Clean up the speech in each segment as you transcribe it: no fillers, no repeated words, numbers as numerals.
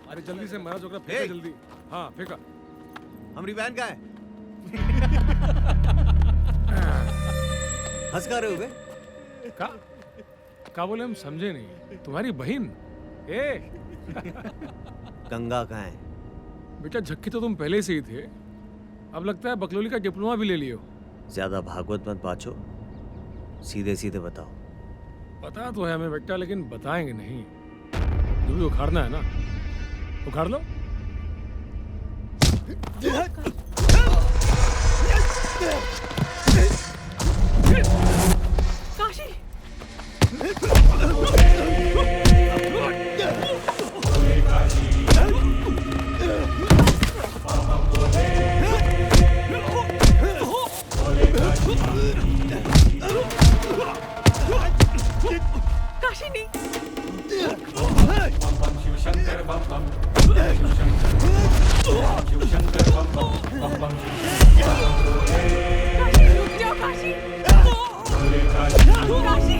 अरे जल्दी से महाराज ओकरा फेंका जल्दी। हाँ फेंका। हमारी बहन का है। हंस का रहे हो बे? का बोले हम समझे नहीं। तुम्हारी बहन ए गंगा कहाँ है? बेटा झक्की तो तुम पहले से ही थे, अब लगता है बकलोली का डिप्लोमा भी ले लियो। ज्यादा भागवत मत बाचो, सीधे सीधे बताओ। पता तो है हमें बेटा, लेकिन बताएंगे नहीं। जो भी उखाड़ना है ना उखाड़ लो। काशी काशी नहीं। शिवशंकर बम बम शिवशंकर बम बम बम बम काशी रुक जाओ काशी। काशी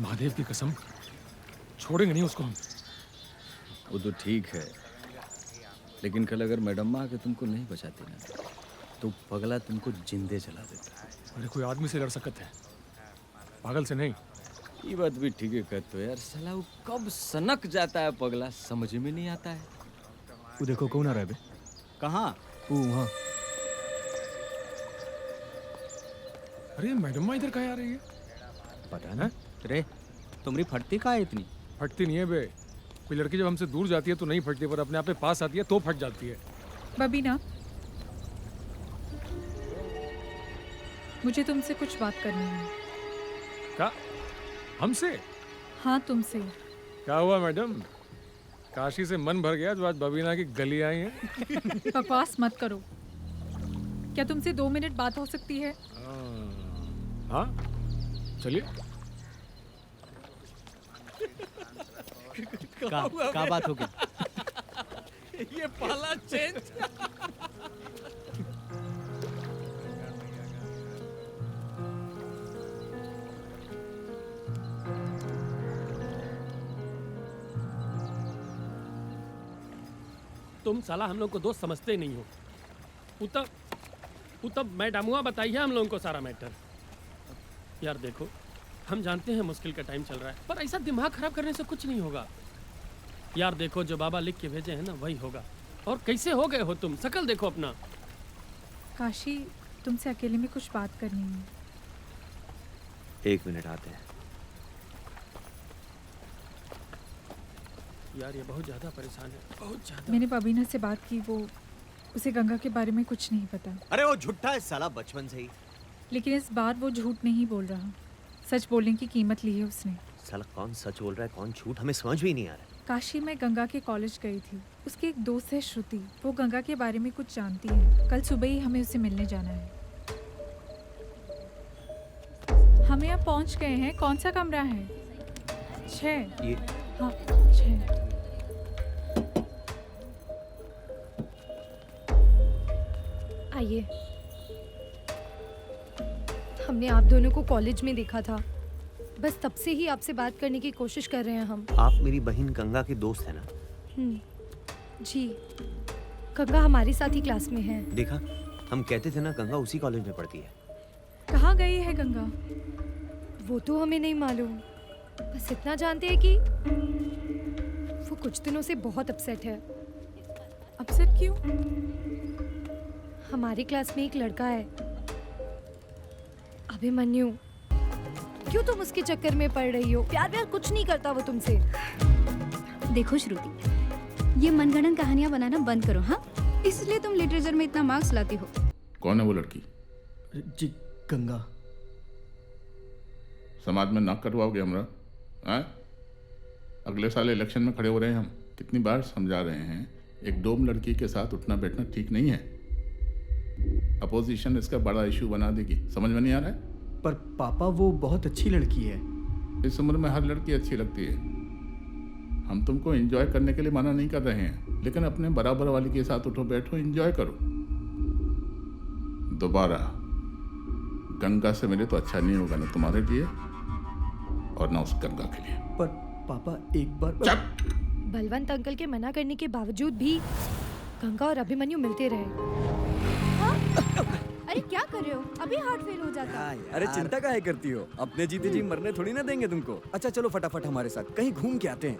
महादेव की कसम छोड़ेंगे नहीं उसको हम। वो तो ठीक है, लेकिन कल अगर मैडम आके तुमको नहीं बचाती ना तो पगला तुमको जिंदे जला देता है। अरे कोई आदमी से लड़ सकते हैं, पागल से नहीं। ये बात भी ठीक है कहते हो यार, साला वो कब सनक जाता है पगला समझ में नहीं आता है। वो देखो कौन आ रहा है बे? कहाँ? वो वहाँ। अरे मैडम इधर कहाँ आ रही है? पता ना रे, तुम्हारी फटती कहाँ है इतनी? फटती नहीं है बे, कोई लड़की जब हमसे दूर जाती है तो नहीं फटती, पर अपने आप पे पास आती है तो फट जाती है। बबीना, मुझे तुमसे कुछ बात करनी है। क्या? हमसे? हाँ तुमसे। क्या हुआ मैडम? काशी से मन भर गया जो आज बबीना की गली आई है? बकवास मत करो। क्या तुमसे 2 मिनट बात हो सकती है? हाँ चलिए। क्या बात हो गई? ये पाला चेंज। तुम साला हम लोग को दोस्त समझते ही नहीं हो। उतब मैडमुआ बताइए हम लोगों को सारा मैटर। यार देखो, हम जानते हैं मुश्किल का टाइम चल रहा है, पर ऐसा दिमाग खराब करने से कुछ नहीं होगा। यार देखो, जो बाबा लिख के भेजे हैं ना वही होगा। और कैसे हो गए हो तुम, शकल देखो अपना। काशी, तुमसे अकेले में कुछ बात करनी है। 1 मिनट आते हैं। यार ये बहुत ज़्यादा परेशान है, बहुत ज़्यादा। मैंने बबीना से बात की, वो उसे गंगा के बारे में कुछ नहीं पता। अरे वो झूठा है साला बचपन से ही। लेकिन इस बार वो झूठ नहीं बोल रहा, सच बोलने की कीमत ली है उसने। साला कौन सच बोल रहा है कौन झूठ हमें समझ भी नहीं आ रहा है। काशी में गंगा के कॉलेज गई थी, उसकी एक दोस्त है श्रुति, वो गंगा के बारे में कुछ जानती है। कल सुबह ही हमें उसे मिलने जाना है। हम यहाँ पहुँच गए हैं। कौन सा कमरा है? 6। ये हाँ 6। आइए। हमने आप दोनों को कॉलेज में देखा था, बस तब से ही आपसे बात करने की कोशिश कर रहे हैं हम। आप मेरी बहन गंगा के दोस्त है ना? जी, गंगा हमारे साथ ही क्लास में है। देखा, हम कहते थे ना गंगा उसी कॉलेज में पढ़ती है। कहाँ गई है गंगा? वो तो हमें नहीं मालूम, बस इतना जानते हैं कि वो कुछ दिनों से बहुत अपसेट है। अपसेट क्यों? हमारी क्लास में एक लड़का है, अभिमन्यु। क्यों तुम उसके चक्कर में पड़ रही हो? प्यार प्यार कुछ नहीं करता वो तुमसे। देखो श्रुति, ये मनगढ़ंत कहानियां बनाना बंद करो, हाँ? इसलिए तुम लिटरेचर में इतना मार्क्स लाती हो। कौन है वो लड़की? जी, गंगा। समाज में नाक कटवाओगे हमरा? हैं? अगले साल इलेक्शन में खड़े हो रहे हैं हम। कितनी बार समझा रहे हैं, एक डोम लड़की के साथ उठना बैठना ठीक नहीं है। अपोजिशन इसका बड़ा इशू बना देगी। समझ में नहीं आ रहा है? पर पापा वो बहुत अच्छी लड़की है। इस उम्र में हर लड़की अच्छी लगती है। हम तुमको एंजॉय करने के लिए मना नहीं कर रहे हैं, लेकिन अपने बराबर वाली के साथ उठो बैठो, एंजॉय करो। दोबारा गंगा से मिले तो अच्छा नहीं होगा, ना तुम्हारे लिए और ना उस गंगा के लिए। पर पापा एक बार चुप! बलवंत अंकल के मना करने के बावजूद भी गंगा और अभिमन्यु मिलते रहे। अरे क्या कर रहे हो? अभी हार्ट फेल हो जाता। अरे चिंता काहे करती हो? अपने जीते जी मरने थोड़ी ना देंगे तुमको। अच्छा चलो फटाफट हमारे साथ कहीं घूम के आते हैं।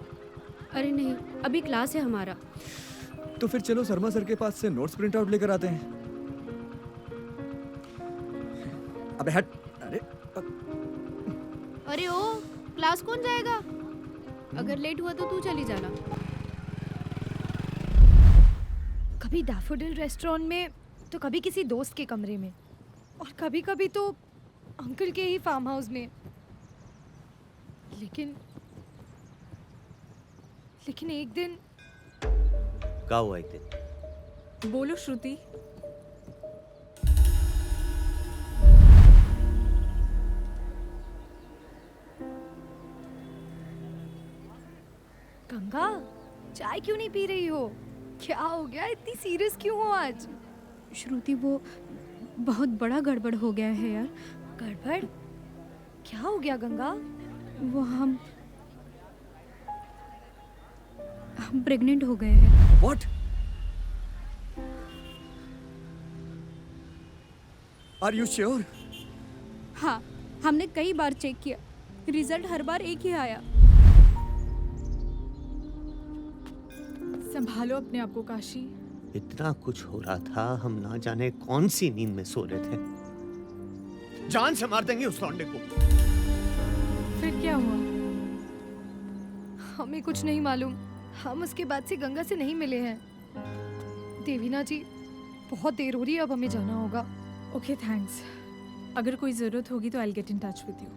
अरे नहीं, अभी क्लास है हमारा। तो फिर चलो शर्मा सर के पास से नोट्स प्रिंट आउट लेकर आते हैं। अबे हट। अरे ओ, क्लास कौन जाएगा? अगर लेट हुआ तो तू चली जाना। कभी डैफोडिल रेस्टोरेंट में तो कभी किसी दोस्त के कमरे में, और कभी कभी तो अंकल के ही फार्म हाउस में। लेकिन एक दिन क्या हुआ एक दिन? बोलो श्रुति। गंगा, चाय क्यों नहीं पी रही हो? क्या हो गया? इतनी सीरियस क्यों हो आज? श्रुति, वो बहुत बड़ा गड़बड़ हो गया है यार। गड़बड़? क्या हो गया गंगा? वो हम प्रेग्नेंट हो गए हैं। What? Are you sure? हाँ, हमने कई बार चेक किया, रिजल्ट हर बार एक ही आया। संभालो अपने आप को काशी। इतना कुछ हो रहा था, हम ना जाने कौन सी नींद में सो रहे थे। जान से मार देंगे उस लौंडे को। फिर क्या हुआ? हमें कुछ नहीं मालूम। हम उसके बाद से गंगा से नहीं मिले हैं। देवीना जी, बहुत देर हो रही है, अब हमें जाना होगा। Okay thanks. अगर कोई ज़रूरत होगी तो I will get in touch with you.